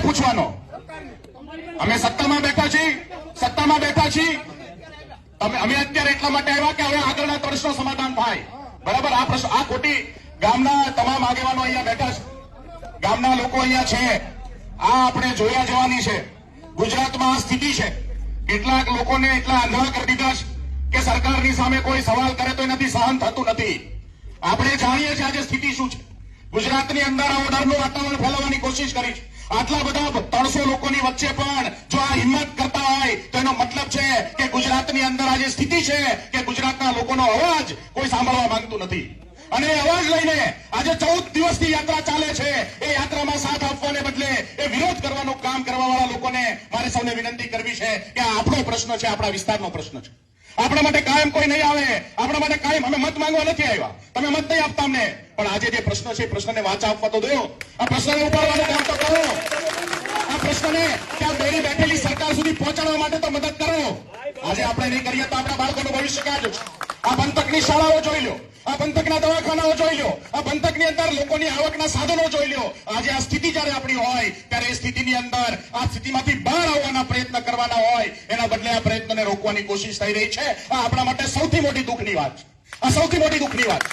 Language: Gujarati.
કોને પૂછવાનો? અમે સત્તામાં બેઠા છીએ. અમે અત્યારે એટલા માટે આવ્યા કે હવે આગળના પ્રશ્નો સમાધાન થાય. બરાબર, આ પ્રશ્ન આ ખોટી ગામના તમામ આગેવાનો અહીંયા બેઠા છે, ગામના લોકો અહીંયા છે. આ આપણે જોયા જવાની છે. ગુજરાતમાં આ સ્થિતિ છે. કેટલાક લોકોને એટલા આંધળા કરી દીધા છે કે સરકારની સામે કોઈ સવાલ કરે તો એનાથી સહન થતું નથી. આપણે જાણીએ છીએ આજે સ્થિતિ શું છે. ગુજરાતની અંદર આ ઓર્ડરનું વાતાવરણ ફેલાવવાની કોશિશ કરી છે. આટલા બધા 300 લોકોની વચ્ચે પણ જો આ હિંમત કરતા હોય તો એનો મતલબ છે કે ગુજરાતની અંદર આજે સ્થિતિ છે કે ગુજરાતના લોકોનો અવાજ કોઈ સાંભળવા માંગતું નથી. અને એ અવાજ લઈને આજે 14 દિવસની યાત્રા ચાલે છે. એ યાત્રામાં સાથ આપવાને બદલે એ વિરોધ કરવાનું કામ કરવાવાળા લોકોને મારે સૌને વિનંતી કરવી છે કે આ આપણો પ્રશ્ન છે, આપણા વિસ્તારનો પ્રશ્ન છે. આપણા માટે કાયમ કોઈ નહીં આવે. આપણા માટે કાયમ અમે મત માંગવા નથી આવ્યા. તમે મત નહીં આપતા અમને, પણ આજે જે પ્રશ્ન છે એ પ્રશ્નને વાચા આપવા તો દો. આ પ્રશ્નને ઉપાડવાનું કામ તો કરો. આ પ્રશ્નને ત્યાં બેરી બેઠેલી સરકાર સુધી પહોંચાડવા માટે તો મદદ કરો. આજે આપણે નહીં કરીએ તો આપણા બાળકોનું ભવિષ્ય ક્યાં જશે? આ પંથકની શાળાઓ જોઈ લો, આ પંથકના દવાખાનાઓ જોઈ લો, આ પંથકની અંદર લોકોની આવકના સાધનો જોઈ લો. આજે આ સ્થિતિ જયારે આપણી હોય ત્યારે એ સ્થિતિની અંદર આ સ્થિતિમાંથી બહાર આવવાના પ્રયત્ન કરવાના હોય, એના બદલે આ પ્રયત્નને રોકવાની કોશિશ થઈ રહી છે. આ આપણા માટે સૌથી મોટી દુઃખની વાત છે. આ સૌથી મોટી દુઃખની વાત.